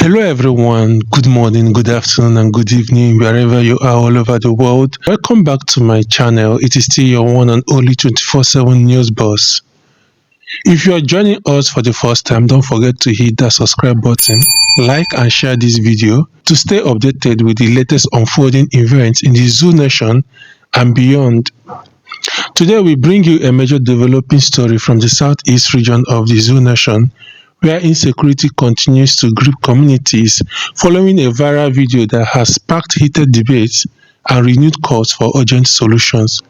Hello everyone, good morning, good afternoon and good evening wherever you are all over the world. Welcome back to my channel. It is still your one and only 24/7 news boss. If you are joining us for the first time, don't forget to hit that subscribe button, like and share this video to stay updated with the latest unfolding events in the Zoo Nation and beyond. Today we bring you a major developing story from the southeast region of the Zoo Nation, where insecurity continues to grip communities following a viral video that has sparked heated debates and renewed calls for urgent solutions.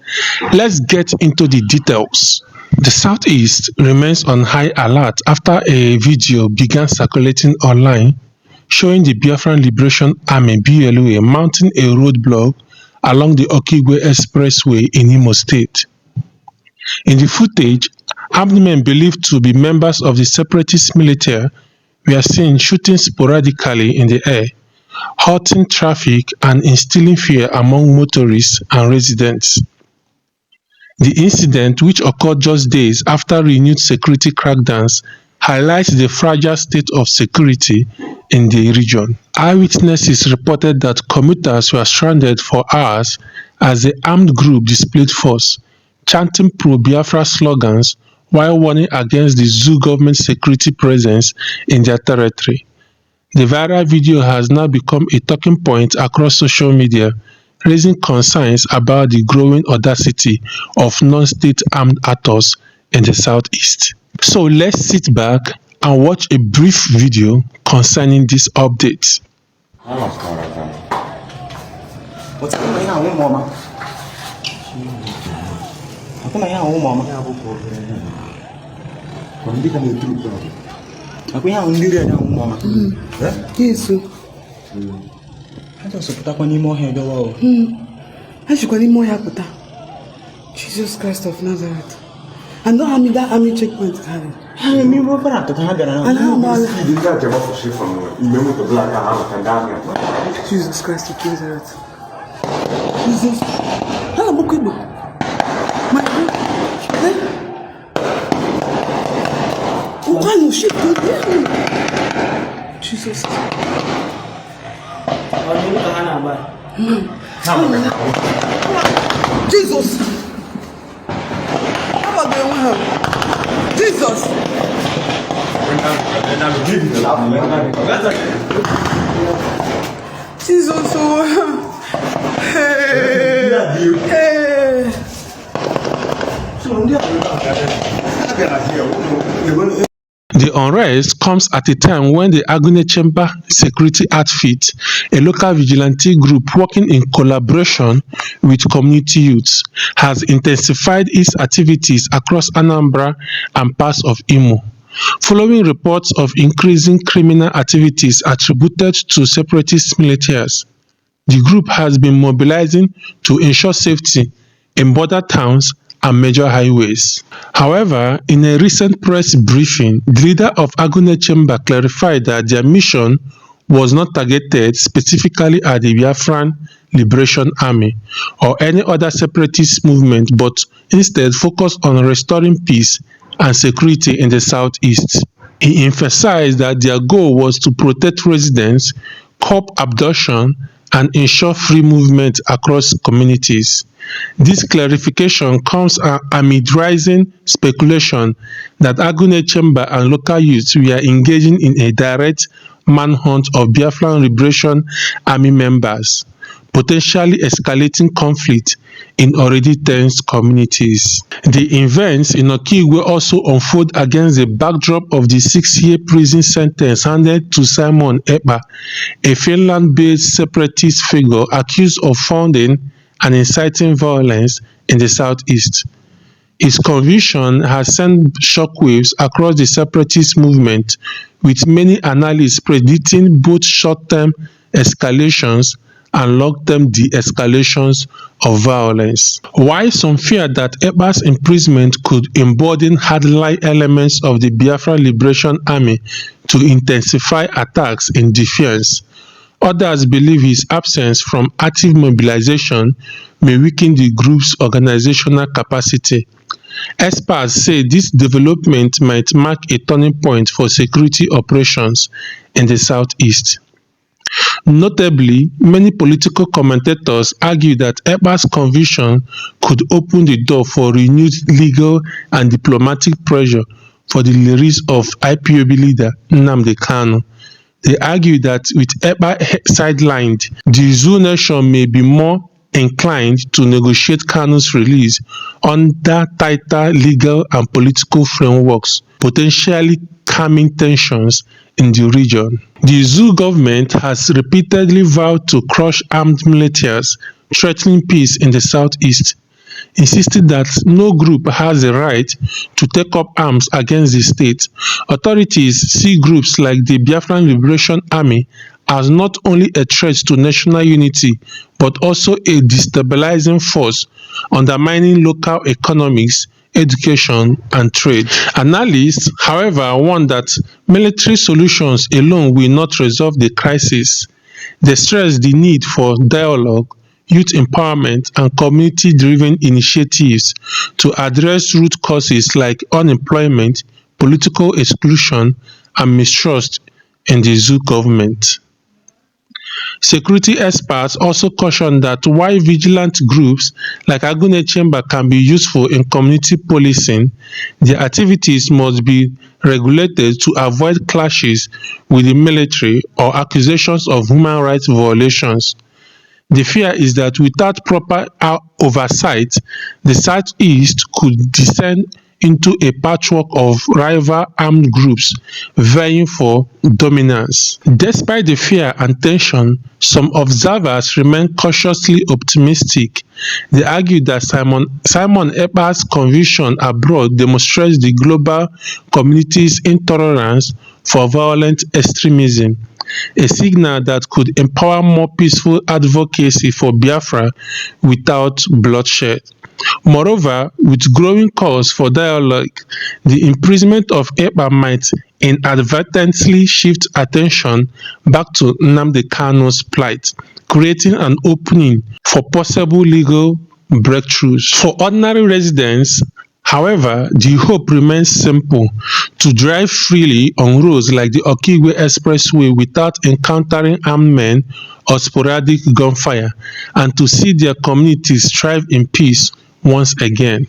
Let's get into the details. The Southeast remains on high alert after a video began circulating online showing the Biafran Liberation Army (BLA) mounting a roadblock along the Okigwe Expressway in Imo State. In the footage, armed men believed to be members of the separatist military were seen shooting sporadically in the air, halting traffic and instilling fear among motorists and residents. The incident, which occurred just days after renewed security crackdowns, highlights the fragile state of security in the region. Eyewitnesses reported that commuters were stranded for hours as the armed group displayed force, chanting pro-Biafra slogans while warning against the zoo government security presence in their territory. The viral video has now become a talking point across social media, raising concerns about the growing audacity of non-state armed actors in the southeast. So let's sit back and watch a brief video concerning this update. Jesus Christ of Nazareth. And don't have me that army checkpoint carry. Jesus Christ of Nazareth. Jesus. My God. Jesus. Jesus. How about the Jesus. Jesus. The unrest comes at a time when the Agune Chamber Security Outfit, a local vigilante group working in collaboration with community youths, has intensified its activities across Anambra and parts of Imo, following reports of increasing criminal activities attributed to separatist militias. The group has been mobilizing to ensure safety in border towns and major highways. However, in a recent press briefing, the leader of Agune Chamber clarified that their mission was not targeted specifically at the Biafran Liberation Army or any other separatist movement, but instead focused on restoring peace and security in the southeast. He emphasized that their goal was to protect residents, curb abduction, and ensure free movement across communities. This clarification comes amid rising speculation that Agune Chamber and local youths were engaging in a direct manhunt of Biafran Liberation Army members, potentially escalating conflict in already tense communities. The events in Okigwe also unfold against the backdrop of the 6-year prison sentence handed to Simon Ekpa, a Finland-based separatist figure accused of founding and inciting violence in the southeast. His conviction has sent shockwaves across the separatist movement, with many analysts predicting both short-term escalations and long-term de-escalations of violence. While some fear that Ekpa's imprisonment could embolden hardline elements of the Biafra Liberation Army to intensify attacks in defense, others believe his absence from active mobilization may weaken the group's organizational capacity. Experts say this development might mark a turning point for security operations in the southeast. Notably, many political commentators argue that Ekpa's conviction could open the door for renewed legal and diplomatic pressure for the release of IPOB leader Nnamdi Kanu. They argue that with Ekpa sidelined, the Zoo nation may be more inclined to negotiate Kanu's release under tighter legal and political frameworks, potentially calming tensions in the region. The Zoo government has repeatedly vowed to crush armed militias threatening peace in the southeast, insisting that no group has the right to take up arms against the state. Authorities see groups like the Biafran Liberation Army as not only a threat to national unity but also a destabilizing force, undermining local economics, education and trade. Analysts, however, warn that military solutions alone will not resolve the crisis. They stress the need for dialogue, youth empowerment and community-driven initiatives to address root causes like unemployment, political exclusion and mistrust in the Zoo government. Security experts also caution that while vigilant groups like Agune Chamber can be useful in community policing, their activities must be regulated to avoid clashes with the military or accusations of human rights violations. The fear is that without proper oversight, the southeast could descend into a patchwork of rival armed groups vying for dominance. Despite the fear and tension, some observers remain cautiously optimistic. They argue that Simon Ekpa's conviction abroad demonstrates the global community's intolerance for violent extremism, a signal that could empower more peaceful advocacy for Biafra without bloodshed. Moreover, with growing calls for dialogue, the imprisonment of Ekpa might inadvertently shift attention back to Nnamdi Kanu's plight, creating an opening for possible legal breakthroughs. For ordinary residents, however, the hope remains simple: to drive freely on roads like the Okigwe Expressway without encountering armed men or sporadic gunfire, and to see their communities thrive in peace once again.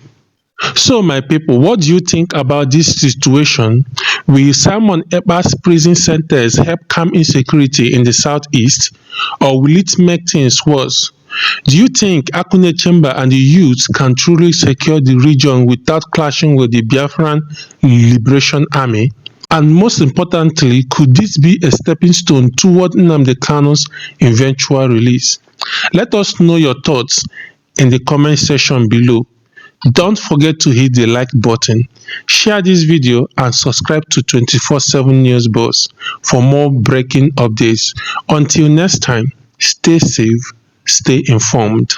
So my people, what do you think about this situation? Will Simon Ekpa's prison sentence help calm insecurity in the southeast, or will it make things worse? Do you think Akune Chamber and the youth can truly secure the region without clashing with the Biafran Liberation Army? And most importantly, could this be a stepping stone toward Nnamdi Kanu's eventual release? Let us know your thoughts in the comment section below. Don't forget to hit the like button, share this video and subscribe to 24/7 News Boss for more breaking updates. Until next time, stay safe, stay informed.